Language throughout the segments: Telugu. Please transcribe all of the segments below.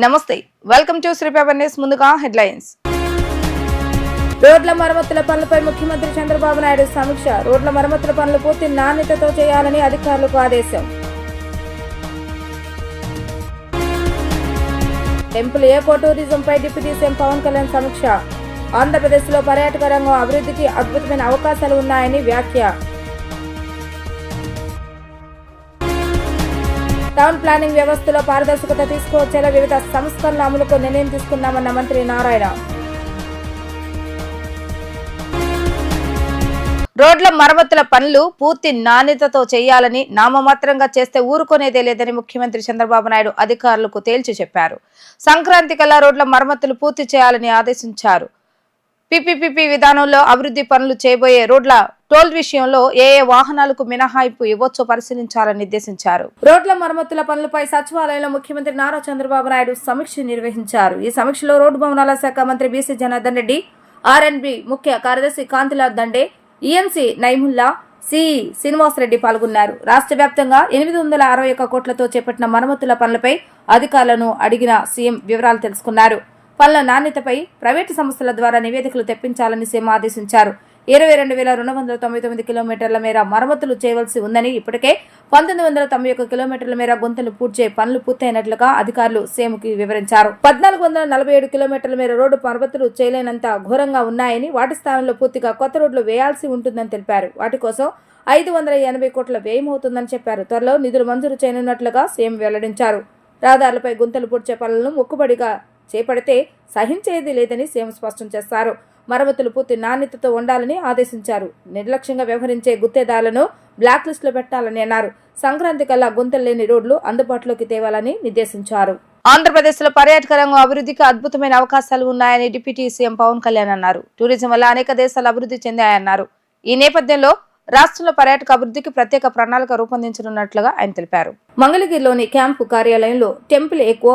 నమస్తే, welcome to Sri Paper News. ముందుగా హెడ్లైన్స్. రోడ్ల మరమ్మతుల పనులపై ముఖ్యమంత్రి చంద్రబాబు నాయుడు సమీక్ష. రోడ్ల మరమ్మతుల పనులు పూర్తి నాణ్యతతో చేయాలని అధికారులకు ఆదేశం. టెంపుల్ ఎకో టూరిజంపై డిప్యూటీ సీఎం పవన్ కళ్యాణ్ సమీక్ష. ఆంధ్రప్రదేశ్లో పర్యాటక రంగం అభివృద్ధికి అద్భుతమైన అవకాశాలు ఉన్నాయని వ్యాఖ్య. టౌన్ ప్లానింగ్ వ్యవస్థలో పారదర్శకత తీసుకువచ్చేలా వివిధ సంస్కరణల అమలుకు నిర్ణయం తీసుకున్నామన్న మంత్రి నారాయణ. రోడ్ల మరమ్మతుల పనులు పూర్తి నాణ్యతతో చేయాలని, నామమాత్రంగా చేస్తే ఊరుకునేదే లేదని ముఖ్యమంత్రి చంద్రబాబు నాయుడు అధికారులకు తేల్చి చెప్పారు. సంక్రాంతి కల్లా రోడ్ల మరమ్మతులు పూర్తి చేయాలని ఆదేశించారు. పీపీపీ విధానంలో అభివృద్ధి పనులు చేయబోయే రోడ్ల టోల్ విషయంలో ఏ వాహనాలకు మినహాయింపు ఇవ్వచ్చో పరిశీలించాలని నిర్దేశించారు. రోడ్ల మరమ్మతుల పనులపై సచివాలయంలో ముఖ్యమంత్రి నారా చంద్రబాబు నాయుడు సమీక్ష నిర్వహించారు. ఈ సమీక్షలో రోడ్డు భవనాల శాఖ మంత్రి బీసీ జనార్దన్ రెడ్డి, ఆర్ఎండ్బి ముఖ్య కార్యదర్శి కాంతిలాల్ దండే, ఈఎంసీ నైముల్లా, సిఈ శ్రీనివాసరెడ్డి పాల్గొన్నారు. రాష్ట్ర వ్యాప్తంగా 861 కోట్లతో చేపట్టిన మరమ్మతుల పనులపై అధికారులను అడిగిన సీఎం వివరాలు తెలుసుకున్నారు. పనుల నాణ్యతపై ప్రైవేటు సంస్థల ద్వారా నివేదికలు తెప్పించాలని సీఎం ఆదేశించారు. 22,299 కిలోమీటర్ల మేర మరమ్మతులు చేయవలసి ఉందని, ఇప్పటికే 1991 కిలోమీటర్ల మేర గుంతలు పూడ్చే పనులు పూర్తయినట్లుగా అధికారులు సీఎంకి వివరించారు. 1447 కిలోమీటర్ల మేర రోడ్డు మరమ్మతులు చేయలేనంత ఘోరంగా ఉన్నాయని, వాటి స్థానంలో పూర్తిగా కొత్త రోడ్లు వేయాల్సి ఉంటుందని తెలిపారు. వాటి కోసం 580 కోట్ల వ్యయమవుతుందని చెప్పారు. త్వరలో నిధులు మంజూరు చేయనున్నట్లుగా సీఎం వెల్లడించారు. రహదారులపై గుంతలు పూడ్చే పనులను మొక్కుబడిగా చేపడితే సహించేది లేదని సీఎం స్పష్టం చేశారు. మరమ్మతులు పూర్తి నాణ్యతతో ఉండాలని ఆదేశించారు. నిర్లక్ష్యంగా వ్యవహరించే గుత్తేదారులను బ్లాక్ లిస్ట్ లో పెట్టాలని అన్నారు. సంక్రాంతి కల్లా గుంతలు లేని రోడ్లు అందుబాటులోకి తేవాలని నిర్దేశించారు. ఆంధ్రప్రదేశ్ లో పర్యాటక రంగం అభివృద్ధికి అద్భుతమైన అవకాశాలు ఉన్నాయని డిప్యూటీ సీఎం పవన్ కళ్యాణ్ అన్నారు. టూరిజం వల్ల అనేక దేశాలు అభివృద్ధి చెందాయన్నారు. ఈ నేపథ్యంలో రాష్ట్రంలో పర్యాటక అభివృద్ధికి ప్రత్యేక ప్రణాళిక రూపొందించనున్నట్లుగా ఆయన తెలిపారు. మంగళగిరిలోని క్యాంపు కార్యాలయంలో temple eco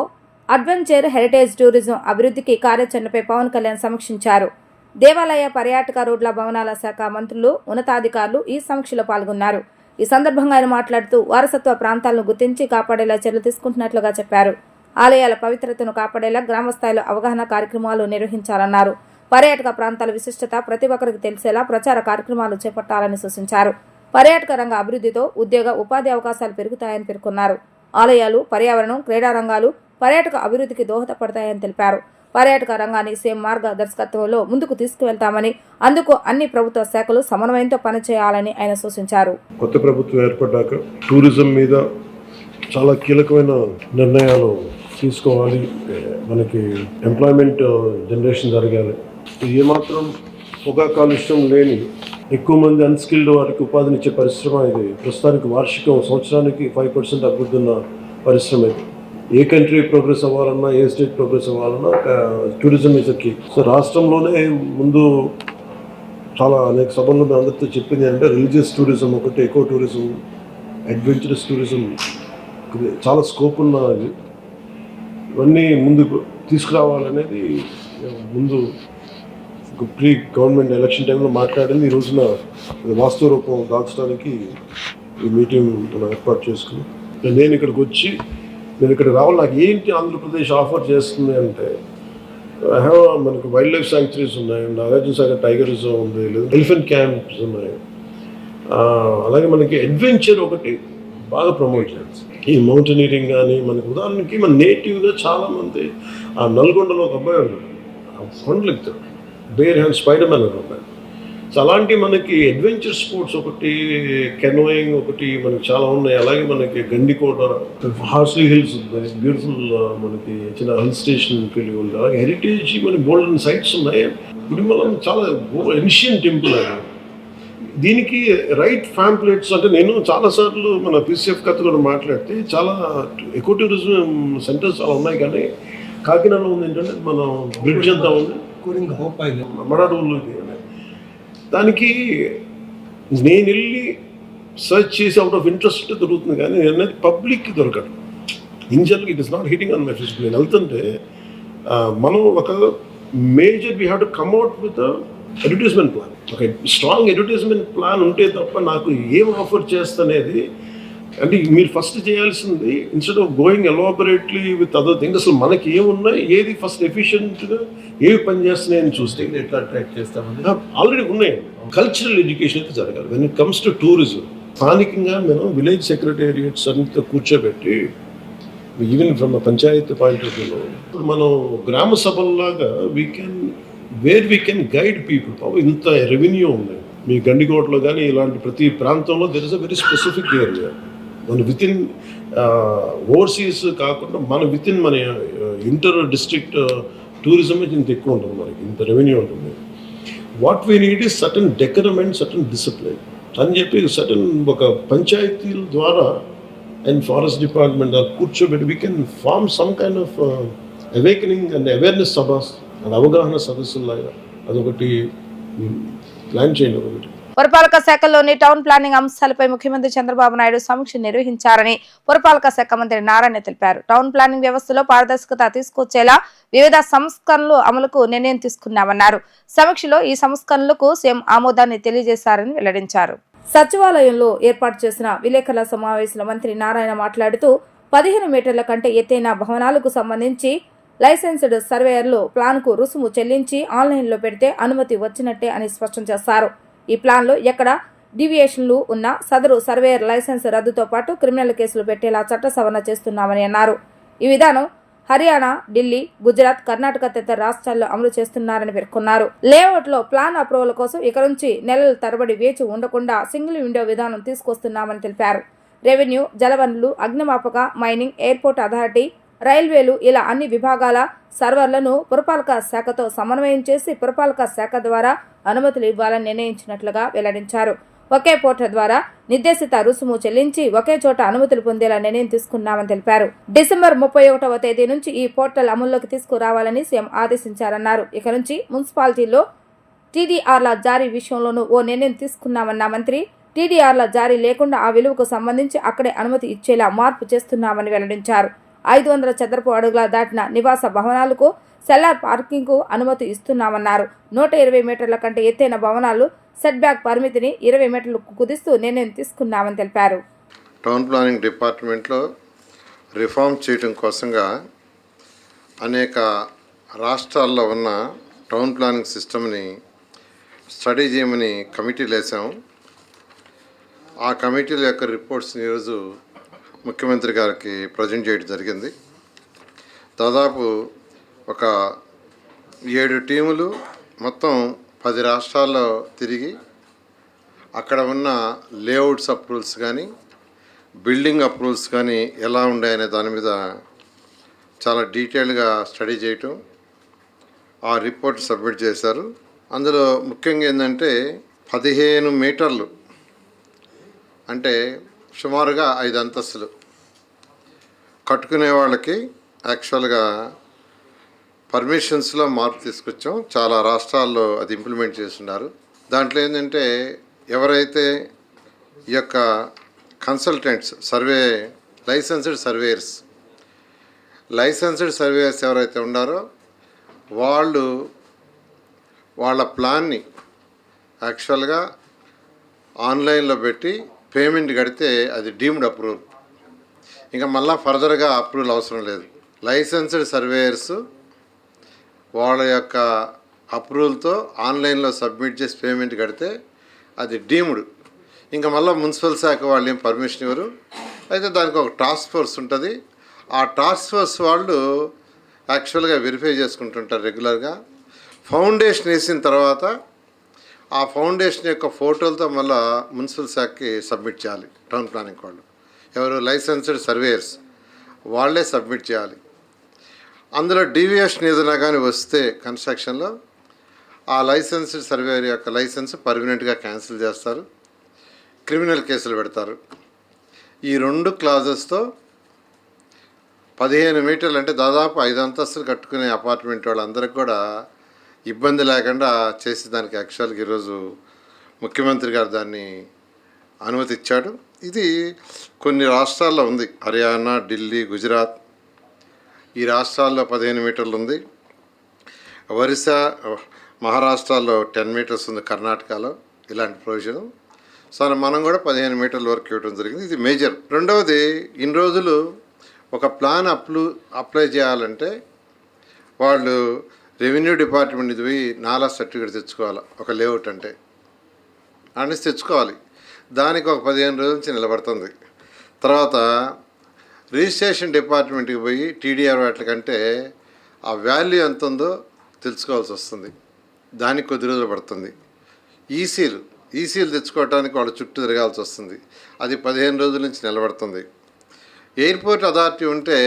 adventure heritage tourism అభివృద్ధికి కార్యాచరణపై పవన్ కళ్యాణ్ సమీక్షించారు. దేవాలయ పర్యాటక రోడ్ల భవనాల శాఖ మంత్రులు, ఉన్నతాధికారులు ఈ సమీక్షలో పాల్గొన్నారు. ఈ సందర్భంగా ఆయన మాట్లాడుతూ వారసత్వ ప్రాంతాలను గుర్తించి కాపాడేలా చర్యలు తీసుకుంటున్నట్లుగా చెప్పారు. ఆలయాల పవిత్రతను కాపాడేలా గ్రామస్థాయిలో అవగాహన కార్యక్రమాలు నిర్వహించాలన్నారు. పర్యాటక ప్రాంతాల విశిష్టత ప్రతి ఒక్కరికి తెలిసేలా ప్రచార కార్యక్రమాలు చేపట్టాలని సూచించారు. పర్యాటక రంగ అభివృద్ధితో ఉద్యోగ ఉపాధి అవకాశాలు పెరుగుతాయని పేర్కొన్నారు. ఆలయాలు, పర్యావరణం, క్రీడా రంగాలు పర్యాటక అభివృద్ధికి దోహదపడతాయని తెలిపారు. పర్యాటక రంగాన్ని సీఎం మార్గదర్శకత్వంలో ముందుకు తీసుకువెళ్తామని, అందుకు అన్ని ప్రభుత్వ శాఖలు సమన్వయంతో పనిచేయాలని ఆయన సూచించారు. కొత్త ప్రభుత్వం ఏర్పడ్డాక టూరిజం మీద చాలా కీలకమైన నిర్ణయాలు తీసుకోవాలి. మనకి ఎంప్లాయ్మెంట్ జనరేషన్ జరగాలి. ఏమాత్రం పొగా కాలుష్యం లేని, ఎక్కువ మంది అన్స్కిల్డ్ వారికి ఉపాధినిచ్చే పరిశ్రమ ఇది. ప్రస్తుతానికి వార్షికం సంవత్సరానికి 5% అభివృద్ధి ఉన్న పరిశ్రమ ఇది. ఏ కంట్రీ ప్రోగ్రెస్ అవ్వాలన్నా, ఏ స్టేట్ ప్రోగ్రెస్ అవ్వాలన్నా టూరిజం ఇస్ కీ. సో రాష్ట్రంలోనే ముందు చాలా అనేక సభల్లో మేము అందరితో చెప్పింది అంటే రిలీజియస్ టూరిజం ఒకటి, ఎకో టూరిజం, అడ్వెంచరస్ టూరిజం చాలా స్కోప్ ఉన్నది. ఇవన్నీ ముందుకు తీసుకురావాలనేది ముందు ప్రీ గవర్నమెంట్ ఎలక్షన్ టైంలో మాట్లాడింది. ఈ రోజున వాస్తవ రూపం దాల్చడానికి ఈ మీటింగ్ మనం ఏర్పాటు చేసుకున్నాం. నేను ఇక్కడికి వచ్చి నేను ఇక్కడ రావాలి, నాకు ఏంటి ఆంధ్రప్రదేశ్ ఆఫర్ చేస్తుంది అంటే, మనకు వైల్డ్ లైఫ్ శాంక్చురీస్ ఉన్నాయి, నాగార్జునసాగర్ టైగర్ రిజర్వ్ ఉంది, లేదా ఎలిఫెంట్ క్యాంప్స్ ఉన్నాయి. అలాగే మనకి అడ్వెంచర్ ఒకటి బాగా ప్రమోట్ చేయాలి. ఈ మౌంటైనీరింగ్ కానీ మనకి ఉదాహరణకి మన నేటివ్గా చాలామంది నల్గొండలో ఒక అబ్బాయి ఉన్నాడు, కొండలు ఎక్కుతాడు, బేర్ హ్యాండ్ స్పైడర్ మ్యాన్ ఒక అబ్బాయి. సో అలాంటి మనకి అడ్వెంచర్ స్పోర్ట్స్ ఒకటి, కెనోయింగ్ ఒకటి మనకి చాలా ఉన్నాయి. అలాగే మనకి గండికోట, హార్స్లీ హిల్స్ ఉన్నాయి, బ్యూటిఫుల్ మనకి చిన్న హిల్ స్టేషన్ ఫీల్ ఉంది. అలాగే హెరిటేజ్ మనకి గోల్డెన్ సైట్స్ ఉన్నాయి. గుడిమలం చాలా ఏన్షియన్ టెంపుల్ అది. దీనికి రైట్ ఫ్యాంప్లెట్స్ అంటే నేను చాలాసార్లు మన పీసీఎఫ్ కథ కూడా మాట్లాడితే చాలా ఎకో టూరిజం సెంటర్స్ చాలా ఉన్నాయి. కానీ కాకినాడలో ఉంది ఏంటంటే మనం బ్రిడ్జ్ అంతా ఉంది, మడాడూరులోకి. దానికి నేను వెళ్ళి సర్చ్ చేసి అవుట్ ఆఫ్ ఇంట్రెస్ట్ దొరుకుతుంది, కానీ అనేది పబ్లిక్కి దొరకదు. In general it is not hitting on my Facebook. నేను వెళ్తుంటే మనం ఒక major we have to come at with advertisement plan. ఒక స్ట్రాంగ్ అడ్వర్టైజ్మెంట్ ప్లాన్ ఉంటే తప్ప నాకు ఏం ఆఫర్ చేస్తనేది అంటే మీరు ఫస్ట్ చేయాల్సింది instead of going elaborately with other things, అసలు మనకి ఏమున్నాయి, ఏది ఫస్ట్ ఎఫిషియెంట్గా ఏవి పనిచేస్తున్నాయని చూస్తే ఎట్లా ట్రాక్ చేస్తామని ఆల్రెడీ ఉన్నాయి. కల్చరల్ ఎడ్యుకేషన్ అయితే జరగాలి. When it comes to tourism, స్థానికంగా మనం విలేజ్ సెక్రటేరియట్స్ అంతా కూర్చోబెట్టి, even from panchayat point of వ్యూలో మనం గ్రామ సభల్లాగా వీ కెన్ గైడ్ పీపుల్. ఇంత రెవెన్యూ ఉంది మీ గండికోటలో కానీ ఇలాంటి ప్రతి ప్రాంతంలో there is a very specific area. మన విత్ ఇన్ ఓవర్సీస్ కాకుండా మన ఇంటర్ డిస్ట్రిక్ట్ టూరిజం ఇంత ఎక్కువ ఉంటుంది, మనకి ఇంత రెవెన్యూ ఉంటుంది. What we need is certain decorum and certain discipline అని చెప్పి సర్టన్ ఒక పంచాయతీల ద్వారా అండ్ ఫారెస్ట్ డిపార్ట్మెంట్ కూర్చోబెట్టి we can form some kind of awakening and awareness సభాస్ అండ్ అవగాహన సదస్సులాగా అదొకటి ప్లాన్ చేయండి. ఒకటి పురపాలక శాఖలోని టౌన్ ప్లానింగ్ అంశాలపై ముఖ్యమంత్రి చంద్రబాబు నాయుడు సమీక్ష నిర్వహించారని పురపాలక శాఖ మంత్రి నారాయణ తెలిపారు. టౌన్ ప్లానింగ్ వ్యవస్థలో పారదర్శకత తీసుకొచ్చేలా వివిధ సంస్కరణలు అమలుకు నిర్ణయం తీసుకున్నామన్నారు. సమీక్షలో ఈ సంస్కరణలకు సీఎం ఆమోదాన్ని తెలియజేశారని వెల్లడించారు. సచివాలయంలో ఏర్పాటు చేసిన విలేకరుల సమావేశంలో మంత్రి నారాయణ మాట్లాడుతూ 15 మీటర్ల కంటే ఎత్తైన భవనాలకు సంబంధించి లైసెన్స్డ్ సర్వేయర్లు ప్లాన్కు రుసుము చెల్లించి ఆన్లైన్లో పెడితే అనుమతి వచ్చినట్టే అని స్పష్టం చేశారు. ఈ ప్లాన్లో ఎక్కడ డివియేషన్లు ఉన్న సదరు సర్వేయర్ లైసెన్స్ రద్దుతో పాటు క్రిమినల్ కేసులు పెట్టేలా చట్ట సవరణ చేస్తున్నామని అన్నారు. ఈ విధానం హర్యానా, ఢిల్లీ, గుజరాత్, కర్ణాటక తదితర రాష్ట్రాల్లో అమలు చేస్తున్నారని పేర్కొన్నారు. లేఅవుట్లో ప్లాన్ అప్రూవల్ కోసం ఇక నుంచి నెలల తరబడి వేచి ఉండకుండా సింగిల్ విండో విధానం తీసుకొస్తున్నామని తెలిపారు. రెవెన్యూ, జలవనరులు, అగ్నిమాపక, మైనింగ్, ఎయిర్పోర్ట్ అథారిటీ, రైల్వేలు ఇలా అన్ని విభాగాల సర్వర్లను పురపాలక శాఖతో సమన్వయం చేసి పురపాలక శాఖ ద్వారా అనుమతులు ఇవ్వాలని నిర్ణయించినట్లుగా వెల్లడించారు. ఒకే పోర్టల్ ద్వారా నిర్దేశిత రుసుము చెల్లించి ఒకే చోట అనుమతులు పొందేలా నిర్ణయం తీసుకున్నామని తెలిపారు. డిసెంబర్ 31వ తేదీ నుంచి ఈ పోర్టల్ అమల్లోకి తీసుకురావాలని సీఎం ఆదేశించారన్నారు. ఇక నుంచి మున్సిపాలిటీల్లో టీడీఆర్ల జారీ విషయంలోనూ ఓ నిర్ణయం తీసుకున్నామన్న మంత్రి, టీడీఆర్ల జారీ లేకుండా ఆ విలువకు సంబంధించి అక్కడే అనుమతి ఇచ్చేలా మార్పు చేస్తున్నామని వెల్లడించారు. 500 చదరపు అడుగుల దాటిన నివాస భవనాలకు సెల్లార్ పార్కింగ్కు అనుమతి ఇస్తున్నామన్నారు. 120 మీటర్ల కంటే ఎత్తైన భవనాలు సెట్ బ్యాక్ పరిమితిని 20 మీటర్లకు కుదిస్తూ నిర్ణయం తీసుకున్నామని తెలిపారు. టౌన్ ప్లానింగ్ డిపార్ట్మెంట్లో రిఫార్మ్ చేయడం కోసంగా అనేక రాష్ట్రాల్లో ఉన్న టౌన్ ప్లానింగ్ సిస్టమ్ని స్టడీ చేయమని కమిటీలు వేసాం. ఆ కమిటీల యొక్క రిపోర్ట్స్ని ఈరోజు ముఖ్యమంత్రి గారికి ప్రజెంట్ చేయడం జరిగింది. దాదాపు ఒక 7 టీములు మొత్తం 10 రాష్ట్రాల్లో తిరిగి అక్కడ ఉన్న లేఅవుట్స్ అప్రూవల్స్ కానీ బిల్డింగ్ అప్రూవల్స్ కానీ ఎలా ఉన్నాయనే దాని మీద చాలా డీటెయిల్గా స్టడీ చేయటం, ఆ రిపోర్ట్ సబ్మిట్ చేశారు. అందులో ముఖ్యంగా ఏంటంటే 15 మీటర్లు అంటే సుమారుగా 5 అంతస్తులు కట్టుకునే వాళ్ళకి యాక్చువల్గా పర్మిషన్స్లో మార్పు తీసుకొచ్చాం. చాలా రాష్ట్రాల్లో అది ఇంప్లిమెంట్ చేస్తున్నారు. దాంట్లో ఏంటంటే ఎవరైతే ఈ యొక్క కన్సల్టెంట్స్ లైసెన్స్డ్ సర్వేయర్స్ ఎవరైతే ఉన్నారో వాళ్ళ ప్లాన్ని యాక్చువల్గా ఆన్లైన్లో పెట్టి పేమెంట్ కడితే అది డీమ్డ్ అప్రూవల్, ఇంకా మళ్ళీ ఫర్దర్గా అప్రూవల్ అవసరం లేదు. లైసెన్స్డ్ సర్వేయర్స్ వాళ్ళ యొక్క అప్రూవల్తో ఆన్లైన్లో సబ్మిట్ చేసి పేమెంట్ కడితే అది డీమ్డ్, ఇంకా మళ్ళీ మున్సిపల్ శాఖ వాళ్ళు ఏం పర్మిషన్ ఇవ్వరు. అయితే దానికి ఒక టాస్క్ ఫోర్స్ ఉంటుంది. ఆ టాస్క్ ఫోర్స్ వాళ్ళు యాక్చువల్గా వెరిఫై చేసుకుంటుంటారు రెగ్యులర్గా. ఫౌండేషన్ వేసిన తర్వాత ఆ ఫౌండేషన్ యొక్క ఫోటోలతో మళ్ళీ మున్సిపల్ శాఖకి సబ్మిట్ చేయాలి. టౌన్ ప్లానింగ్ వాళ్ళు ఎవరు లైసెన్స్డ్ సర్వేయర్స్ వాళ్ళే సబ్మిట్ చేయాలి. అందులో డీవియేషన్ ఏదైనా కానీ వస్తే కన్స్ట్రక్షన్లో ఆ లైసెన్స్డ్ సర్వేయర్ యొక్క లైసెన్స్ పర్మనెంట్గా క్యాన్సిల్ చేస్తారు, క్రిమినల్ కేసులు పెడతారు. ఈ 2 క్లాజెస్తో 15 మీటర్లు అంటే దాదాపు 5 అంతస్తులు కట్టుకునే అపార్ట్మెంట్ వాళ్ళందరికీ కూడా ఇబ్బంది లేకుండా చేసి దానికి యాక్చువల్గా ఈరోజు ముఖ్యమంత్రి గారు దాన్ని అనుమతి ఇచ్చాడు. ఇది కొన్ని రాష్ట్రాల్లో ఉంది. హర్యానా, ఢిల్లీ, గుజరాత్ ఈ రాష్ట్రాల్లో 15 మీటర్లు ఉంది. ఒరిస్సా, మహారాష్ట్రలో 10 మీటర్స్ ఉంది. కర్ణాటకలో ఇలాంటి ప్రొవిజన్. సరే మనం కూడా 15 మీటర్ల వరకు ఇవ్వడం జరిగింది. ఇది మేజర్. రెండవది, ఇన్ని రోజులు ఒక ప్లాన్ అప్లై చేయాలంటే వాళ్ళు రెవెన్యూ డిపార్ట్మెంట్ ఇది పోయి నాలా సర్టిఫికేట్ తెచ్చుకోవాలి. ఒక లేఅవుట్ అంటే అనేసి తెచ్చుకోవాలి. దానికి ఒక 15 రోజుల నుంచి నిలబడుతుంది. తర్వాత రిజిస్ట్రేషన్ డిపార్ట్మెంట్కి పోయి టీడీఆర్ వాటికంటే ఆ వాల్యూ ఎంత ఉందో తెలుసుకోవాల్సి వస్తుంది. దానికి కొద్ది రోజులు పడుతుంది. ఈసీలు తెచ్చుకోవడానికి వాళ్ళ చుట్టూ తిరగాల్సి వస్తుంది. అది 15 రోజుల నుంచి నిలబడుతుంది. ఎయిర్పోర్ట్ అథారిటీ ఉంటే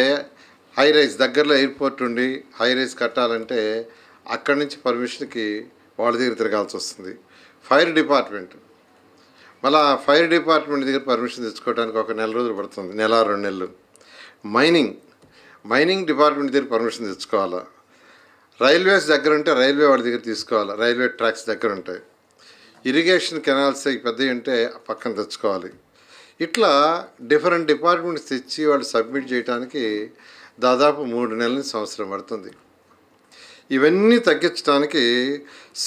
హై రైజ్ దగ్గరలో ఎయిర్పోర్ట్ ఉండి హై రైజ్ కట్టాలంటే అక్కడి నుంచి పర్మిషన్కి వాళ్ళ దగ్గర తిరగాల్సి వస్తుంది. ఫైర్ డిపార్ట్మెంట్ మళ్ళీ ఫైర్ డిపార్ట్మెంట్ దగ్గర పర్మిషన్ తెచ్చుకోవడానికి ఒక నెల రోజులు పడుతుంది, 1-2 నెలలు. మైనింగ్ డిపార్ట్మెంట్ దగ్గర పర్మిషన్ తెచ్చుకోవాలా. రైల్వేస్ దగ్గర ఉంటే రైల్వే వాళ్ళ దగ్గర తీసుకోవాలి, రైల్వే ట్రాక్స్ దగ్గర ఉంటాయి. ఇరిగేషన్ కెనాల్స్ పెద్దవి ఉంటే పక్కన తెచ్చుకోవాలి. ఇట్లా డిఫరెంట్ డిపార్ట్మెంట్స్ తెచ్చి వాళ్ళు సబ్మిట్ చేయడానికి దాదాపు 3 నెలల నుంచి సంవత్సరం పడుతుంది. ఇవన్నీ తగ్గించడానికి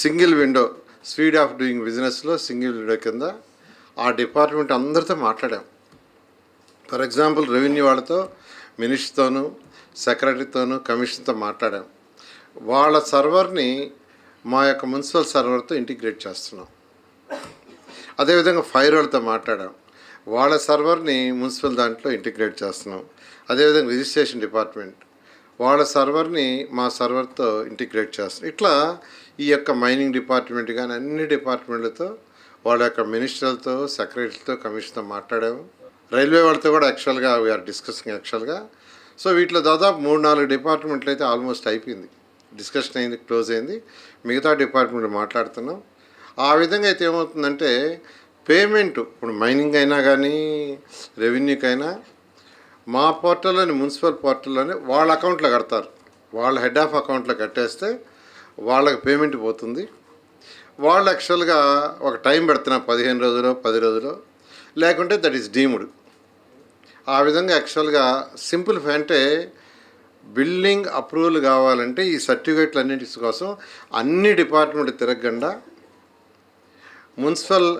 single window, speed of doing బిజినెస్లో సింగిల్ విండో కింద ఆ డిపార్ట్మెంట్ అందరితో మాట్లాడాం. ఫర్ ఎగ్జాంపుల్ రెవెన్యూ వాళ్ళతో, మినిస్టర్తోనూ, సెక్రటరీతోనూ, కమిషన్తో మాట్లాడాం. వాళ్ళ సర్వర్ని మా యొక్క మున్సిపల్ సర్వర్తో ఇంటిగ్రేట్ చేస్తున్నాం. అదేవిధంగా ఫైర్ వాళ్ళతో మాట్లాడాం, వాళ్ళ సర్వర్ని మున్సిపల్ దాంట్లో ఇంటిగ్రేట్ చేస్తున్నాం. అదేవిధంగా రిజిస్ట్రేషన్ డిపార్ట్మెంట్ వాళ్ళ సర్వర్ని మా సర్వర్తో ఇంటిగ్రేట్ చేస్తున్నాం. ఇట్లా ఈ యొక్క మైనింగ్ డిపార్ట్మెంట్ కానీ అన్ని డిపార్ట్మెంట్లతో, వాళ్ళ యొక్క మినిస్టర్లతో, సెక్రటరీతో, కమిషన్తో మాట్లాడాము. రైల్వే వాళ్ళతో కూడా యాక్చువల్గా వీఆర్ డిస్కసింగ్ యాక్చువల్గా. సో వీటిలో దాదాపు 3-4 డిపార్ట్మెంట్లు అయితే ఆల్మోస్ట్ అయిపోయింది, డిస్కషన్ అయింది, క్లోజ్ అయింది. మిగతా డిపార్ట్మెంట్ మాట్లాడుతున్నాం. ఆ విధంగా అయితే ఏమవుతుందంటే పేమెంట్ ఇప్పుడు మైనింగ్ అయినా కానీ రెవెన్యూకైనా మా పోర్టల్లోని, మున్సిపల్ పోర్టల్లోనే వాళ్ళ అకౌంట్లో కడతారు. వాళ్ళ హెడ్ ఆఫ్ అకౌంట్లో కట్టేస్తే వాళ్ళకి పేమెంట్ పోతుంది. వాళ్ళు యాక్చువల్గా ఒక టైం పెడుతున్నారు, 15 రోజులు 10 రోజులు, లేకుంటే దట్ ఈస్ డీమ్డ్. ఆ విధంగా యాక్చువల్గా సింపుల్ అంటే బిల్డింగ్ అప్రూవల్ కావాలంటే ఈ సర్టిఫికేట్లు అన్నింటి కోసం అన్ని డిపార్ట్మెంట్ తిరగకుండా మున్సిపల్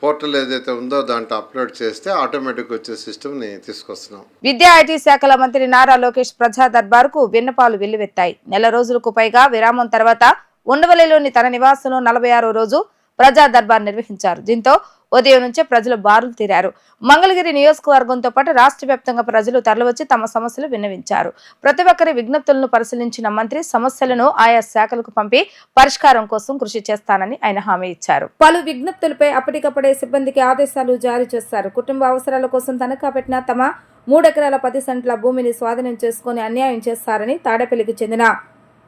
పోర్టల్ ఏదైతే ఉందో దాంట్లో అప్లోడ్ చేస్తే ఆటోమేటిక్ వచ్చే సిస్టమ్ని తీసుకొస్తున్నాం. విద్యా ఐటీ శాఖల మంత్రి నారా లోకేష్ ప్రజా దర్బార్కు విన్నపాలు వెల్లువెత్తాయి. నెల రోజులకు పైగా విరామం తర్వాత ఉండవల్లిలోని తన నివాసంలో 46వ రోజు ప్రజా దర్బార్ నిర్వహించారు. దీంతో ఉదయం నుంచే ప్రజలు బారులు తీరారు. మంగళగిరి నియోజకవర్గంతో పాటు రాష్ట్ర వ్యాప్తంగా ప్రజలు తరలివచ్చి తమ సమస్యలు విన్నవించారు. ప్రతి ఒక్కరి విజ్ఞప్తులను పరిశీలించిన మంత్రి సమస్యలను ఆయా శాఖలకు పంపి పరిష్కారం కోసం కృషి చేస్తానని ఆయన హామీ ఇచ్చారు. పలు విజ్ఞప్తులపై అప్పటికప్పుడే సిబ్బందికి ఆదేశాలు జారీ చేశారు. కుటుంబ అవసరాల కోసం తనఖా పెట్టిన తమ 3 ఎకరాల 10 సెంట్ల భూమిని స్వాధీనం చేసుకుని అన్యాయం చేస్తారని తాడేపల్లికి చెందిన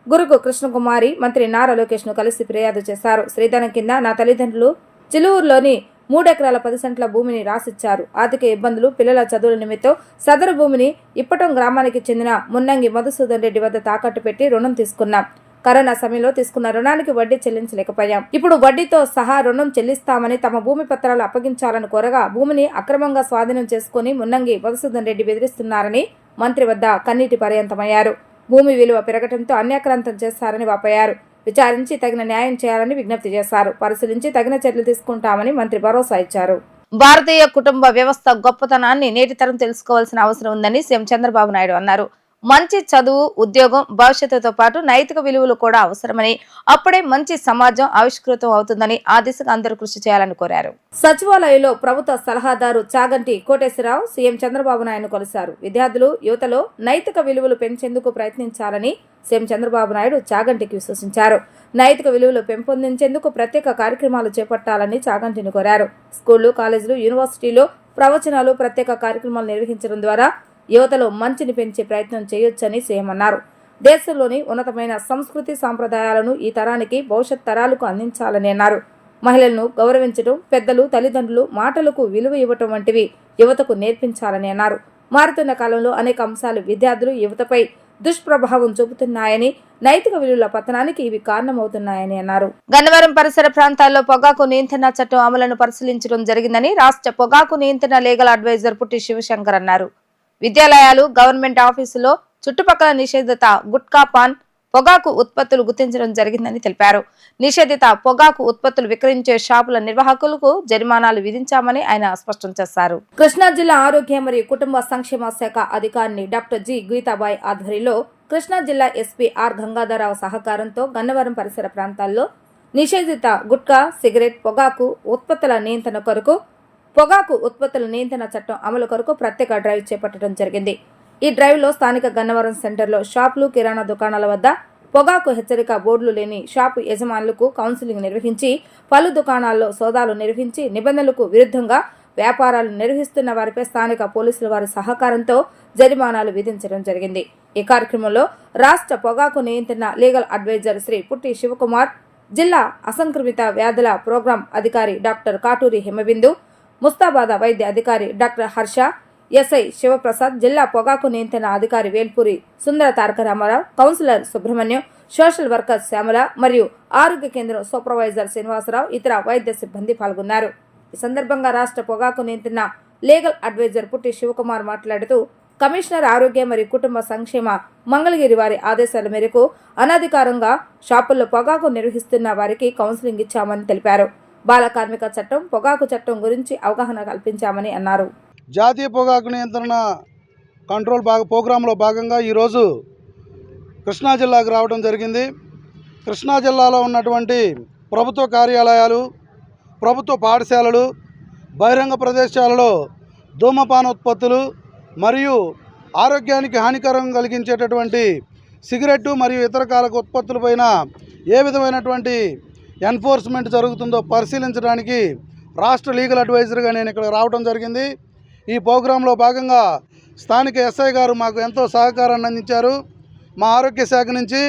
గురుగు కృష్ణకుమారి మంత్రి నారా లోకేష్ ను కలిసి ఫిర్యాదు చేశారు. శ్రీధరం కింద నా తల్లిదండ్రులు చిలువురులోని 3 ఎకరాల 10 సెంట్ల భూమిని రాసిచ్చారు. ఆర్థిక ఇబ్బందులు, పిల్లల చదువుల నిమిత్తం సదరు భూమిని ఇప్పటం గ్రామానికి చెందిన మున్నంగి మధుసూదన్ రెడ్డి వద్ద తాకట్టు పెట్టి రుణం తీసుకున్నాం. కరోనా సమయంలో తీసుకున్న రుణానికి వడ్డీ చెల్లించలేకపోయాం. ఇప్పుడు వడ్డీతో సహా రుణం చెల్లిస్తామని తమ భూమి పత్రాలు అప్పగించాలని కోరగా భూమిని అక్రమంగా స్వాధీనం చేసుకుని మున్నంగి మధుసూదన్ రెడ్డి బెదిరిస్తున్నారని మంత్రి వద్ద కన్నీటి పర్యంతమయ్యారు. భూమి విలువ పెరగడంతో అన్యాక్రాంతం చేస్తారని వాపోయారు. విచారించి తగిన న్యాయం చేయాలని విజ్ఞప్తి చేశారు. పరిశీలించి తగిన చర్యలు తీసుకుంటామని మంత్రి భరోసా ఇచ్చారు. భారతీయ కుటుంబ వ్యవస్థ గొప్పతనాన్ని నేటి తరం తెలుసుకోవాల్సిన అవసరం ఉందని సీఎం చంద్రబాబు నాయుడు అన్నారు. మంచి చదువు, ఉద్యోగం, భవిష్యత్తుతో పాటు నైతిక విలువలు కూడా అవసరమని, అప్పుడే మంచి సమాజం ఆవిష్కృతం అవుతుందని ఆ దిశగా అందరూ కృషి చేయాలని కోరారు. సచివాలయంలో ప్రభుత్వ సలహాదారు చాగంటి కోటేశ్వరరావు సీఎం చంద్రబాబు నాయుడు కలిశారు. విద్యార్థులు, యువతలో నైతిక విలువలు పెంచేందుకు ప్రయత్నించాలని సీఎం చంద్రబాబు నాయుడు చాగంటికి సూచించారు. నైతిక విలువలు పెంపొందించేందుకు ప్రత్యేక కార్యక్రమాలు చేపట్టాలని చాగంటిని కోరారు. స్కూళ్లు, కాలేజీలు, యూనివర్సిటీలో ప్రవచనాలు, ప్రత్యేక కార్యక్రమాలు నిర్వహించడం ద్వారా యువతలో మంచిని పెంచే ప్రయత్నం చేయొచ్చని సీఎం అన్నారు. దేశంలోని ఉన్నతమైన సంస్కృతి సాంప్రదాయాలను ఈ తరానికి, భవిష్యత్ తరాలకు అందించాలని అన్నారు. మహిళలను గౌరవించడం, పెద్దలు, తల్లిదండ్రులు మాటలకు విలువ ఇవ్వటం వంటివి యువతకు నేర్పించాలని అన్నారు. మారుతున్న కాలంలో అనేక అంశాలు విద్యార్థులు, యువతపై దుష్ప్రభావం చూపుతున్నాయని, నైతిక విలువల పతనానికి ఇవి కారణమవుతున్నాయని అన్నారు. గన్నవరం పరిసర ప్రాంతాల్లో పొగాకు నియంత్రణ చట్టం అమలును పరిశీలించడం జరిగిందని రాష్ట్ర పొగాకు నియంత్రణ లీగల్ అడ్వైజర్ పుట్టి శివశంకర్ అన్నారు. విద్యాలయాలు, గవర్నమెంట్ ఆఫీసులో చుట్టుపక్కల నిషేధిత గుట్కా, పాన్, పొగాకు ఉత్పత్తులు గుర్తించడం జరిగిందని తెలిపారు. నిషేధిత పొగాకు ఉత్పత్తులు విక్రయించే షాపుల నిర్వాహకులకు జరిమానాలు విధించామని ఆయన స్పష్టం చేశారు. కృష్ణా జిల్లా ఆరోగ్య మరియు కుటుంబ సంక్షేమ శాఖ అధికారిని డాక్టర్ జి గీతాబాయ్ ఆధ్వర్యంలో కృష్ణా జిల్లా ఎస్పీ ఆర్ గంగాధరరావు సహకారంతో గన్నవరం పరిసర ప్రాంతాల్లో నిషేధిత గుట్కా, సిగరెట్, పొగాకు ఉత్పత్తుల నియంత్రణ కొరకు పొగాకు ఉత్పత్తుల నియంత్రణ చట్టం అమలు కొరకు ప్రత్యేక డ్రైవ్ చేపట్టడం జరిగింది. ఈ డ్రైవ్ లో స్థానిక గన్నవరం సెంటర్లో షాపులు, కిరాణా దుకాణాల వద్ద పొగాకు హెచ్చరిక బోర్డులు లేని షాపు యజమానులకు కౌన్సిలింగ్ నిర్వహించి, పలు దుకాణాల్లో సోదాలు నిర్వహించి, నిబంధనలకు విరుద్ధంగా వ్యాపారాలు నిర్వహిస్తున్న వారిపై స్థానిక పోలీసుల వారి సహకారంతో జరిమానాలు విధించడం జరిగింది. ఈ కార్యక్రమంలో రాష్ట్ర పొగాకు నియంత్రణ లీగల్ అడ్వైజర్ శ్రీ పుట్టి శివకుమార్, జిల్లా అసంక్రమిత వ్యాధుల ప్రోగ్రాం అధికారి డాక్టర్ కాటూరి హిమబిందు, ముస్తాబాద వైద్య అధికారి డాక్టర్ హర్ష, ఎస్ఐ శివప్రసాద్, జిల్లా పొగాకు నియంత్రణ అధికారి Velpuri Sundara Taraka Ramarao, counsellor Subrahmanyam, social worker Shyamala మరియు ఆరోగ్య కేంద్రం సూపర్వైజర్ శ్రీనివాసరావు, ఇతర వైద్య సిబ్బంది పాల్గొన్నారు. ఈ సందర్భంగా రాష్ట్ర పొగాకు నియంత్రణ లీగల్ అడ్వైజర్ పుట్టి శివకుమార్ మాట్లాడుతూ, కమిషనర్ ఆరోగ్య మరియు కుటుంబ సంక్షేమ మంగళగిరి వారి ఆదేశాల మేరకు అనధికారంగా షాపుల్లో పొగాకు నిర్వహిస్తున్న వారికి కౌన్సిలింగ్ ఇచ్చామని తెలిపారు. బాల కార్మిక చట్టం, పొగాకు చట్టం గురించి అవగాహన కల్పించామని అన్నారు. జాతీయ పొగాకు నియంత్రణ కంట్రోల్ ప్రోగ్రాంలో భాగంగా ఈరోజు కృష్ణా జిల్లాకు రావడం జరిగింది. కృష్ణా జిల్లాలో ఉన్నటువంటి ప్రభుత్వ కార్యాలయాలు, ప్రభుత్వ పాఠశాలలు, బహిరంగ ప్రదేశాలలో ధూమపాన ఉత్పత్తులు మరియు ఆరోగ్యానికి హానికరం కలిగించేటటువంటి సిగరెట్టు మరియు ఇతర కాలక ఉత్పత్తులపైన ఏ విధమైనటువంటి ఎన్ఫోర్స్మెంట్ జరుగుతుందో పరిశీలించడానికి రాష్ట్ర లీగల్ అడ్వైజర్గా నేను ఇక్కడ రావడం జరిగింది. ఈ ప్రోగ్రాంలో భాగంగా స్థానిక ఎస్ఐ గారు మాకు ఎంతో సహకారాన్ని అందించారు. మా ఆరోగ్య శాఖ నుంచి,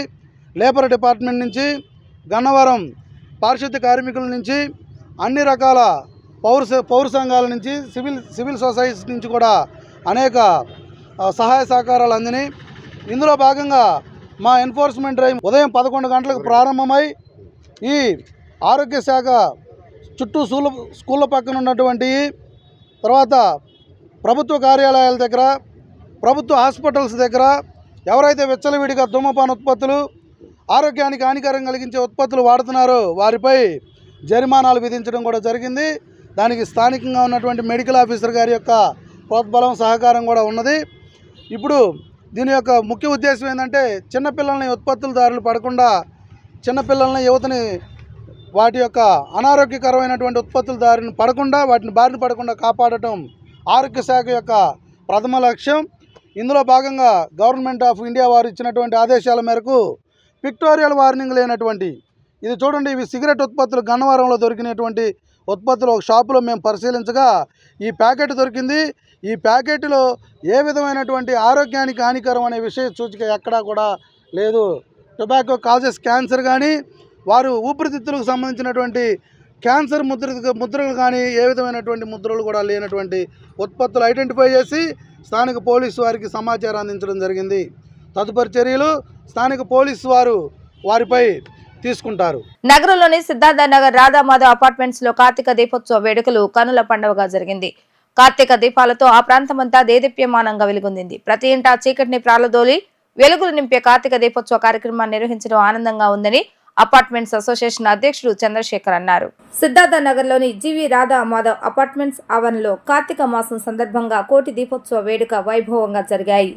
లేబర్ డిపార్ట్మెంట్ నుంచి, గన్నవరం పారిశుద్ధ్య కార్మికుల నుంచి, అన్ని రకాల పౌర సంఘాల నుంచి, సివిల్ సొసైటీస్ నుంచి కూడా అనేక సహాయ సహకారాలు అందినాయి. ఇందులో భాగంగా మా ఎన్ఫోర్స్మెంట్ డ్రైవ్ ఉదయం 11 గంటలకు ప్రారంభమై ఈ ఆరోగ్య శాఖ చుట్టూ స్కూళ్ళ పక్కన ఉన్నటువంటి, తర్వాత ప్రభుత్వ కార్యాలయాల దగ్గర, ప్రభుత్వ హాస్పిటల్స్ దగ్గర ఎవరైతే విచ్చలవిడిగా ధూమపాన ఉత్పత్తులు, ఆరోగ్యానికి హానికరం కలిగించే ఉత్పత్తులు వాడుతున్నారో వారిపై జరిమానాలు విధించడం కూడా జరిగింది. దానికి స్థానికంగా ఉన్నటువంటి మెడికల్ ఆఫీసర్ గారి యొక్క ప్రోద్బలం, సహకారం కూడా ఉన్నది. ఇప్పుడు దీని యొక్క ముఖ్య ఉద్దేశం ఏంటంటే, చిన్నపిల్లల్ని ఉత్పత్తుల దారులు పడకుండా, చిన్నపిల్లల్ని, యువతని వాటి యొక్క అనారోగ్యకరమైనటువంటి ఉత్పత్తుల దారిని పడకుండా, వాటిని బారిన పడకుండా కాపాడటం ఆరోగ్య శాఖ యొక్క ప్రథమ లక్ష్యం. ఇందులో భాగంగా గవర్నమెంట్ ఆఫ్ ఇండియా వారు ఇచ్చినటువంటి ఆదేశాల మేరకు పిక్టోరియల్ వార్నింగ్ లేనటువంటి, ఇది చూడండి, ఇవి సిగరెట్ ఉత్పత్తులు గన్నవరంలో దొరికినటువంటి ఉత్పత్తులు ఒక షాపులో మేము పరిశీలించగా ఈ ప్యాకెట్ దొరికింది. ఈ ప్యాకెట్లో ఏ విధమైనటువంటి ఆరోగ్యానికి హానికరం అనే విషయ సూచిక ఎక్కడా కూడా లేదు. టొబాకో కాజెస్ క్యాన్సర్ కానీ, వారు ఊపిరితిత్తులకు సంబంధించినటువంటి క్యాన్సర్ ముద్రలు కానీ ఏ విధమైనటువంటి ముద్రలు కూడా లేనటువంటి ఉత్పత్తులు ఐడెంటిఫై చేసి స్థానిక పోలీసు వారికి సమాచారం అందించడం జరిగింది. తదుపరి చర్యలు స్థానిక పోలీసు వారు వారిపై తీసుకుంటారు. నగరంలోని సిద్ధార్థ నగర్ రాధామాధవ్ అపార్ట్మెంట్స్ లో కార్తీక దీపోత్సవ వేడుకలు కనుల పండుగగా జరిగింది. కార్తీక దీపాలతో ఆ ప్రాంతమంతా దేదీప్యమానంగా వెలుగొందింది. ప్రతి ఇంటా చీకటిని ప్రాలదోలి వెలుగులు నింపే కార్తీక దీపోత్సవ కార్యక్రమాన్ని నిర్వహించడం ఆనందంగా ఉందని అపార్ట్మెంట్స్ అసోసియేషన్ అధ్యక్షుడు చంద్రశేఖర్ అన్నారు. సిద్ధార్థ నగర్ లోని జీవి రాధా మాధవ్ అపార్ట్మెంట్స్ ఆవరణలో కార్తీక మాసం సందర్భంగా కోటి దీపోత్సవ వేడుక వైభవంగా జరిగాయి.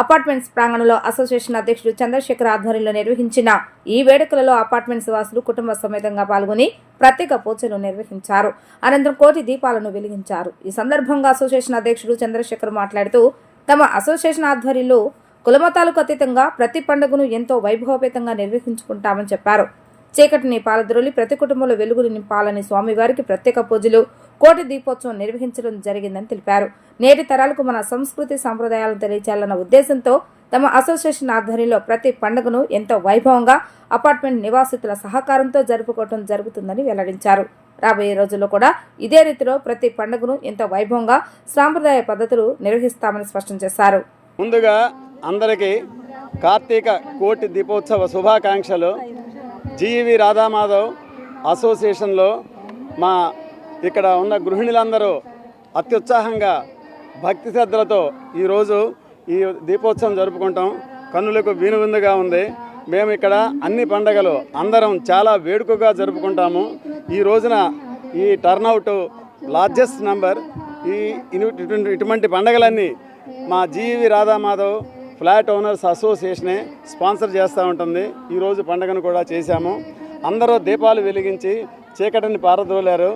అపార్ట్మెంట్స్ ప్రాంగణంలో అసోసియేషన్ అధ్యక్షుడు చంద్రశేఖర్ ఆధ్వర్యంలో నిర్వహించిన ఈ వేడుకలలో అపార్ట్మెంట్స్ వాసులు కుటుంబ సమేతంగా పాల్గొని ప్రత్యేక పూజలు నిర్వహించారు. అనంతరం కోటి దీపాలను వెలిగించారు. ఈ సందర్భంగా అసోసియేషన్ అధ్యక్షుడు చంద్రశేఖర్ మాట్లాడుతూ, తమ అసోసియేషన్ ఆధ్వర్యంలో కులమతాలకు అతీతంగా ప్రతి పండుగను ఎంతో వైభవపేతంగా నిర్వహించుకుంటామని చెప్పారు. చీకటిని పాలద్రోలి ప్రతి కుటుంబంలో వెలుగులు నింపాలని స్వామివారికి ప్రత్యేక పూజలు, కోటి దీపోత్సవం నిర్వహించడం జరిగిందని తెలిపారు. నేటి తరాలకు మన సంస్కృతి సంప్రదాయాలను తెలియచేయాలన్న ఉద్దేశంతో తమ అసోసియేషన్ ఆధ్వర్యంలో ప్రతి పండుగను ఎంతో వైభవంగా అపార్ట్మెంట్ నివాసితుల సహకారంతో జరుపుకోవడం జరుగుతుందని వెల్లడించారు. రాబోయే రోజుల్లో కూడా ఇదే రీతిలో ప్రతి పండుగను ఎంతో వైభవంగా సాంప్రదాయ పద్ధతులు నిర్వహిస్తామని స్పష్టం చేశారు. ముందుగా అందరికీ కార్తీక కోటి దీపోత్సవ శుభాకాంక్షలు. జీవి రాధామాధవ్ అసోసియేషన్లో మా ఇక్కడ ఉన్న గృహిణులందరూ అత్యుత్సాహంగా భక్తి శ్రద్ధలతో ఈరోజు ఈ దీపోత్సవం జరుపుకుంటాం. కన్నులకు వీనువిందుగా ఉంది. మేము ఇక్కడ అన్ని పండగలు అందరం చాలా వేడుకగా జరుపుకుంటాము. ఈ రోజున ఈ టర్నౌట్ లార్జెస్ట్ నంబర్. ఇటువంటి పండగలన్నీ మా జీవి రాధామాధవ్ ఫ్లాట్ ఓనర్స్ అసోసియేషనే స్పాన్సర్ చేస్తూ ఉంటుంది. ఈరోజు పండుగను కూడా చేశాము. అందరూ దీపాలు వెలిగించి చీకటిని పారదోలారు,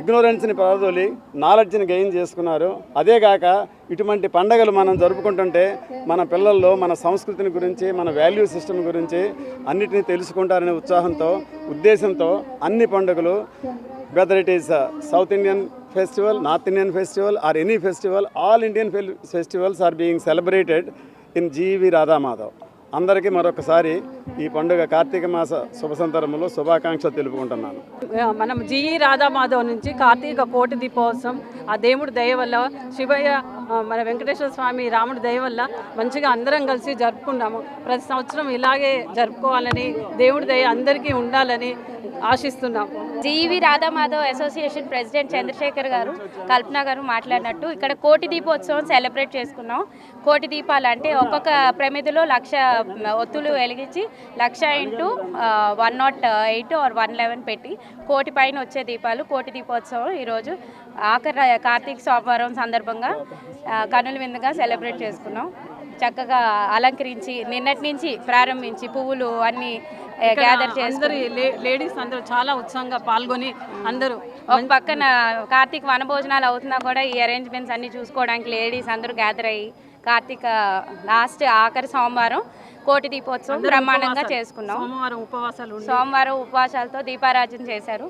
ఇగ్నోరెన్స్ని పారదోలి నాలెడ్జ్ని గెయిన్ చేసుకున్నారు. అదేగాక ఇటువంటి పండగలు మనం జరుపుకుంటుంటే మన పిల్లల్లో మన సంస్కృతిని గురించి, మన వాల్యూ సిస్టమ్ గురించి అన్నిటినీ తెలుసుకుంటారనే ఉద్దేశంతో అన్ని పండుగలు, whether it is South Indian festival, North Indian festival or any festival, all Indian festivals are being celebrated in GV Radha Madhav. అందరికీ మరొకసారి ఈ పండుగ కార్తీక మాస శుభ సందర్భంలో శుభాకాంక్షలు తెలుపుకుంటున్నాను. మనం జీవి రాధామాధవ్ నుంచి కార్తీక కోటి దీపోత్సవం ఆ దేవుడి దయ వల్ల, శివయ్య మన వెంకటేశ్వర స్వామి రాముడి దయ వల్ల మంచిగా అందరం కలిసి జరుపుకున్నాము. ప్రతి సంవత్సరం ఇలాగే జరుపుకోవాలని, దేవుడి దయ అందరికీ ఉండాలని ఆశిస్తున్నాం. జీవి రాధామాధవ్ అసోసియేషన్ ప్రెసిడెంట్ చంద్రశేఖర్ గారు, కల్పన గారు మాట్లాడినట్టు ఇక్కడ కోటి దీపోత్సవం సెలబ్రేట్ చేసుకున్నాం. కోటి దీపాలు అంటే ఒక్కొక్క ప్రమిదిలో 1,00,000 ఒత్తులు వెలిగించి 1,00,000 × 108 or 111 పెట్టి కోటి పైన వచ్చే దీపాలు కోటి దీపోత్సవం ఈరోజు ఆఖరి కార్తీక సోమవారం సందర్భంగా కనుల విందుగా సెలబ్రేట్ చేసుకున్నాం. చక్కగా అలంకరించి నిన్నటి నుంచి ప్రారంభించి పువ్వులు అన్నీ గ్యాదర్ చేసి లేడీస్ అందరూ చాలా ఉత్సాహంగా పాల్గొని అందరూ ఒక పక్కన కార్తీక వనభోజనాలు అవుతున్నా కూడా ఈ అరేంజ్మెంట్స్ అన్ని చూసుకోవడానికి లేడీస్ అందరూ గ్యాదర్ అయ్యి కార్తీక లాస్ట్ ఆఖరి సోమవారం కోటి దీపోత్సవం బ్రహ్మాండంగా చేసుకున్నాం. సోమవారం ఉపవాసాలతో దీపారాజన చేశారు.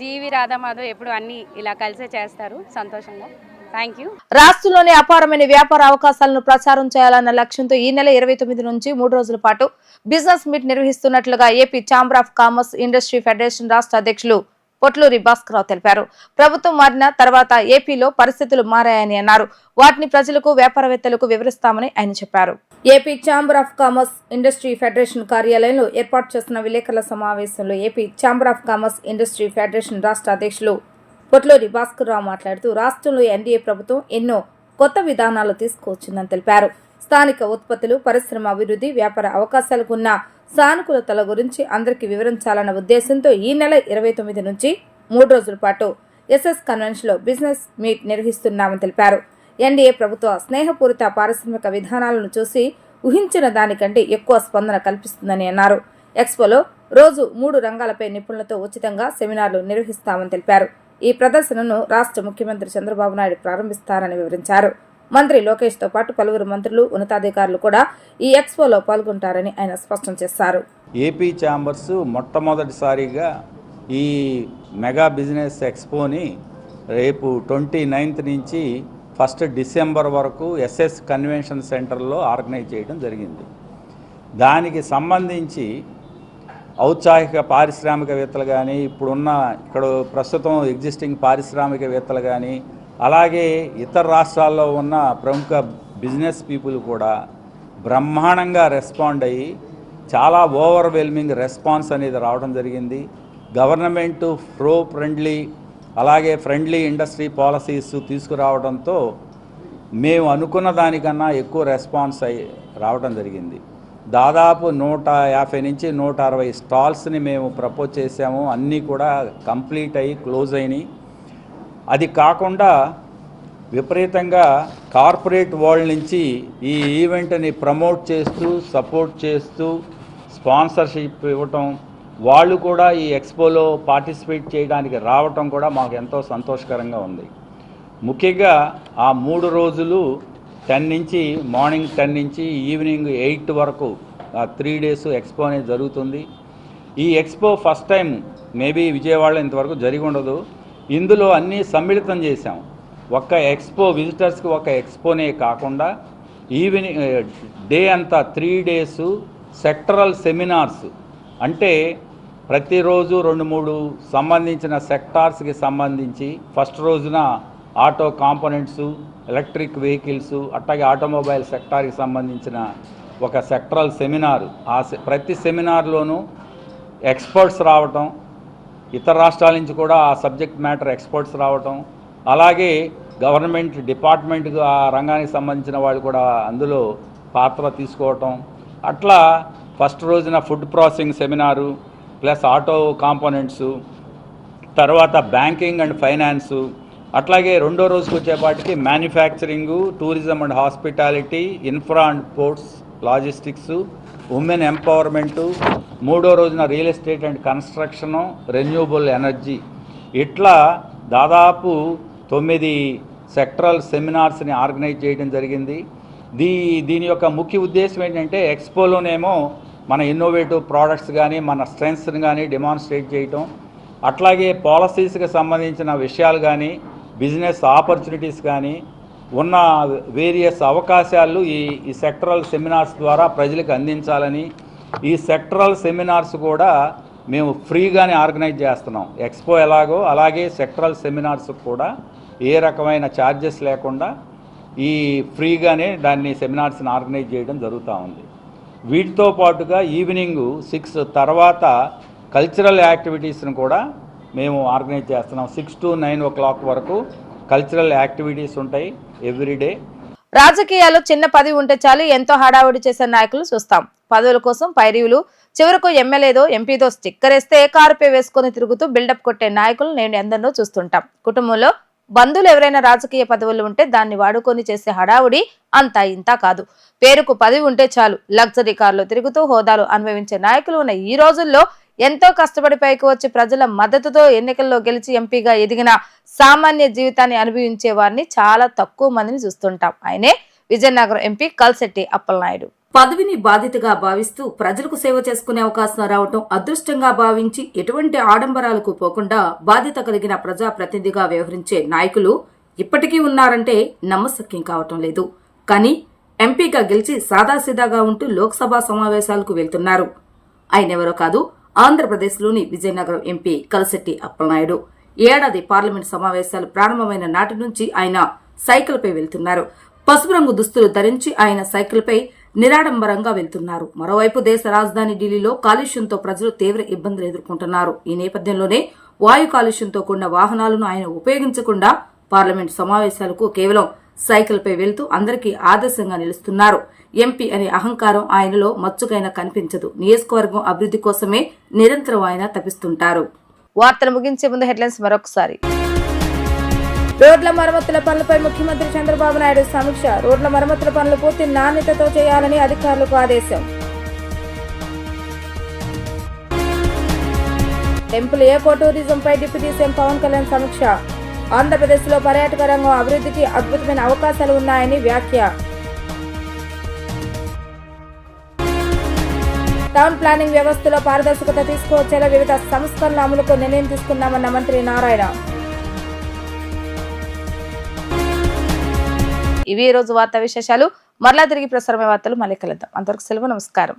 జీవి రాధామాధవ్ ఎప్పుడు అన్ని ఇలా కలిసే చేస్తారు. సంతోషంగా. Thank you. రాష్ట్రంలోని అపారమైన వ్యాపార అవకాశాలను ప్రచారం చేయాలన్న లక్ష్యంతో ఈ నెల 29 నుంచి 3 రోజుల పాటు బిజినెస్ మీట్ నిర్వహిస్తున్నట్లుగా AP chamber of commerce industry federation రాష్ట్ర అధ్యక్షులు పొట్లూరి భాస్కరరావు తెలిపారు. ప్రభుత్వం మారిన తర్వాత ఏపీలో పరిస్థితులు మారాయని అన్నారు. వాటిని ప్రజలకు, వ్యాపారవేత్తలకు వివరిస్తామని ఆయన చెప్పారు. AP chamber of commerce industry federation కార్యాలయంలో ఏర్పాటు చేసిన విలేకరుల సమావేశంలో AP chamber of commerce industry federation రాష్ట్ర అధ్యక్షులు పొట్లూరి భాస్కరరావు మాట్లాడుతూ రాష్ట్రంలో ఎన్డీఏ ప్రభుత్వం ఎన్నో కొత్త విధానాలు తీసుకువచ్చిందని తెలిపారు. స్థానిక ఉత్పత్తులు, పరిశ్రమ అభివృద్ధి, వ్యాపార అవకాశాలకు ఉన్న సానుకూలతల గురించి అందరికీ వివరించాలన్న ఉద్దేశంతో ఈ నెల 29 నుంచి 3 రోజుల పాటు ఎస్ఎస్ కన్వెన్షన్ లో బిజినెస్ మీట్ నిర్వహిస్తున్నామని తెలిపారు. ఎన్డీఏ ప్రభుత్వ స్నేహపూరిత పారిశ్రామిక విధానాలను చూసి ఊహించిన దానికంటే ఎక్కువ స్పందన కల్పిస్తుందని అన్నారు. ఎక్స్పోలో రోజు 3 రంగాలపై నిపుణులతో ఉచితంగా సెమినార్లు నిర్వహిస్తామని తెలిపారు. ఈ ప్రదర్శనను రాష్ట్ర ముఖ్యమంత్రి చంద్రబాబు నాయుడు ప్రారంభిస్తారని వివరించారు. మంత్రి లోకేష్ తో పాటు పలువురు మంత్రులు, ఉన్నతాధికారులు కూడా ఈ ఎక్స్పోలో పాల్గొంటారని ఆయన స్పష్టం చేశారు. ఏపీ ఛాంబర్స్ మొట్టమొదటిసారిగా ఈ మెగా బిజినెస్ ఎక్స్పోని రేపు 29th నుంచి 1 డిసెంబర్ వరకు ఎస్ఎస్ కన్వెన్షన్ సెంటర్లో ఆర్గనైజ్ చేయడం జరిగింది. దానికి సంబంధించి ఔత్సాహిక పారిశ్రామికవేత్తలు కానీ, ఇప్పుడున్న ఇక్కడ ప్రస్తుతం ఎగ్జిస్టింగ్ పారిశ్రామికవేత్తలు కానీ, అలాగే ఇతర రాష్ట్రాల్లో ఉన్న ప్రముఖ బిజినెస్ పీపుల్ కూడా బ్రహ్మాండంగా రెస్పాండ్ అయ్యి చాలా ఓవర్వెల్మింగ్ రెస్పాన్స్ అనేది రావడం జరిగింది. గవర్నమెంటు ఫ్రెండ్లీ, అలాగే ఫ్రెండ్లీ ఇండస్ట్రీ పాలసీస్ తీసుకురావడంతో మేము అనుకున్న దానికన్నా ఎక్కువ రెస్పాన్స్ రావడం జరిగింది. దాదాపు 150 నుంచి 160 స్టాల్స్ని మేము ప్రపోజ్ చేసాము. అన్నీ కూడా కంప్లీట్ అయ్యి క్లోజ్ అయినాయి. అది కాకుండా విపరీతంగా కార్పొరేట్ వరల్డ్ నుంచి ఈ ఈవెంట్ని ప్రమోట్ చేస్తూ, సపోర్ట్ చేస్తూ, స్పాన్సర్షిప్ ఇవ్వటం, వాళ్ళు కూడా ఈ ఎక్స్పోలో పార్టిసిపేట్ చేయడానికి రావటం కూడా మాకు ఎంతో సంతోషకరంగా ఉంది. ముఖ్యంగా ఆ 3 రోజులు మార్నింగ్ 10 నుంచి ఈవినింగ్ 8 వరకు 3 days ఎక్స్పో అనేది జరుగుతుంది. ఈ ఎక్స్పో ఫస్ట్ టైం మేబీ విజయవాడలో ఇంతవరకు జరిగి ఉండదు. ఇందులో అన్నీ సమ్మిళితం చేశాం. ఒక్క ఎక్స్పో విజిటర్స్కి ఒక ఎక్స్పోనే కాకుండా ఈవినింగ్ డే అంతా 3 days సెక్టరల్ సెమినార్స్, అంటే ప్రతిరోజు 2-3 సంబంధించిన సెక్టార్స్కి సంబంధించి ఫస్ట్ రోజున ఆటో కాంపోనెంట్సు, ఎలక్ట్రిక్ వెహికల్స్, అట్లాగే ఆటోమొబైల్ సెక్టార్కి సంబంధించిన ఒక సెక్టరల్ సెమినార్. ప్రతి సెమినార్లోనూ ఎక్స్పర్ట్స్ రావటం, ఇతర రాష్ట్రాల నుంచి కూడా ఆ సబ్జెక్ట్ మ్యాటర్ ఎక్స్పర్ట్స్ రావటం, అలాగే గవర్నమెంట్ డిపార్ట్మెంట్కి ఆ రంగానికి సంబంధించిన వాళ్ళు కూడా అందులో పాత్ర తీసుకోవటం, అట్లా ఫస్ట్ రోజున food processing seminar plus auto components, తర్వాత బ్యాంకింగ్ అండ్ ఫైనాన్సు, అట్లాగే రెండో రోజుకి వచ్చేపాటికి manufacturing, tourism and hospitality, infra and ports, logistics, women empowerment, మూడో రోజున real estate and construction, renewable energy, ఇట్లా దాదాపు 9 సెక్టరల్ సెమినార్స్ని ఆర్గనైజ్ చేయడం జరిగింది. దీని యొక్క ముఖ్య ఉద్దేశం ఏంటంటే ఎక్స్పోలోనేమో మన ఇన్నోవేటివ్ ప్రోడక్ట్స్ కానీ మన స్ట్రెంగ్స్ని కానీ డిమాన్స్ట్రేట్ చేయటం, అట్లాగే పాలసీస్కి సంబంధించిన విషయాలు కానీ బిజినెస్ ఆపర్చునిటీస్ కానీ ఉన్న వేరియస్ అవకాశాలు ఈ సెక్టరల్ సెమినార్స్ ద్వారా ప్రజలకు అందించాలని, ఈ సెక్టరల్ సెమినార్స్ కూడా మేము ఫ్రీగానే ఆర్గనైజ్ చేస్తున్నాం. ఎక్స్పో ఎలాగో అలాగే సెక్టరల్ సెమినార్స్ కూడా ఏ రకమైన ఛార్జెస్ లేకుండా ఈ ఫ్రీగానే దాన్ని సెమినార్స్ని ఆర్గనైజ్ చేయడం జరుగుతూ ఉంది. వీటితో పాటుగా ఈవినింగ్ 6 తర్వాత కల్చరల్ యాక్టివిటీస్ని కూడా మేము ఆర్గనైజ్ చేస్తున్నాం. 6 to 9 o'clock వరకు కల్చరల్ యాక్టివిటీస్ ఉంటాయి ఎవ్రీడే. రాజకీయాల్లో చిన్న పదవి ఉంటే చాలు ఎంతో హడావుడి చేసే నాయకులు చూస్తాం. పదవుల కోసం పైరీవులు, చివరకు ఎమ్మెల్యేదో ఎంపీదో స్టిక్కర్ వేస్తే కారుపై వేసుకొని తిరుగుతూ బిల్డప్ కొట్టే నాయకులు నేను ఎందరినో చూస్తుంటాం. కుటుంబంలో బంధువులు ఎవరైనా రాజకీయ పదవులు ఉంటే దాన్ని వాడుకొని చేసే హడావుడి అంతా ఇంత కాదు. పేరుకు పదవి ఉంటే చాలు లగ్జరీ కార్లో తిరుగుతూ హోదాలు అనుభవించే నాయకులు ఉన్న ఈ రోజుల్లో ఎంతో కష్టపడి పైకి వచ్చి ప్రజల మద్దతుతో ఎన్నికల్లో గెలిచి ఎంపీగా ఎదిగిన సామాన్య జీవితాన్ని అనుభవించే వారిని చాలా తక్కువ మందిని చూస్తుంటాం. ఆయనే విజయనగరం ఎంపీ కల్సెట్టి అప్పలనాయుడు. పదవిని బాధ్యతగా భావిస్తూ ప్రజలకు సేవ చేసుకునే అవకాశం రావటం అదృష్టంగా భావించి ఎటువంటి ఆడంబరాలకు పోకుండా బాధ్యత కలిగిన ప్రజాప్రతినిధిగా వ్యవహరించే నాయకులు ఇప్పటికీ ఉన్నారంటే నమ్మశక్యం కావటం లేదు. కానీ ఎంపీగా గెలిచి సాదాసీదాగా ఉంటూ లోక్సభ సమావేశాలకు వెళ్తున్నారు. ఆయనెవరో కాదు, ఆంధ్రప్రదేశ్లోని విజయనగరం ఎంపీ కల్సెట్టి అప్పలనాయుడు. ఏడాది పార్లమెంట్ సమావేశాలు ప్రారంభమైన నాటి నుంచి ఆయన సైకిల్పై వెళ్తున్నారు. పసుపు రంగు దుస్తులు ధరించి ఆయన సైకిల్పై నిరాడంబరంగా వెళ్తున్నారు. మరోవైపు దేశ రాజధాని ఢిల్లీలో కాలుష్యంతో ప్రజలు తీవ్ర ఇబ్బందులు ఎదుర్కొంటున్నారు. ఈ నేపథ్యంలోనే వాయు కాలుష్యంతో కూడిన వాహనాలను ఆయన ఉపయోగించకుండా పార్లమెంట్ సమావేశాలకు కేవలం సైకిల్పై వెళ్తూ అందరికీ ఆదర్శంగా నిలుస్తున్నారు. ఎంపీ అనే అహంకారం ఆయనలో మచ్చుకైనా కనిపించదు. నియోజకవర్గం అభివృద్ధి కోసమే నిరంతరం ఆయన తపిస్తుంటారు. వార్తలు ముగించే ముందు హెడ్లైన్స్ మరొకసారి. రోడ్ల మరమ్మతుల పనులపై ముఖ్యమంత్రి చంద్రబాబు నాయుడు సమీక్ష. రోడ్ల మరమ్మతుల పనులు పూర్తి నాణ్యతతో చేయాలని అధికారులకు ఆదేశం. టెంపుల్ ఏకో టూరిజంపై డిప్యూటీ సీఎం పవన్ కళ్యాణ్ సమీక్ష. ఆంధ్రప్రదేశ్లో పర్యాటక రంగం అభివృద్ధికి అద్భుతమైన అవకాశాలు ఉన్నాయని వ్యాఖ్య. టౌన్ ప్లానింగ్ వ్యవస్థలో పారదర్శకత తీసుకువచ్చేలా వివిధ సంస్కరణల అమలుకు నిర్ణయం తీసుకున్నామన్న మంత్రి నారాయణ. ఇవి ఈ రోజు వార్తా విశేషాలు. మరలా తిరిగి ప్రసారమైన వార్తలు మళ్ళీ కలుద్దాం. అంతవరకు సెలవు. నమస్కారం.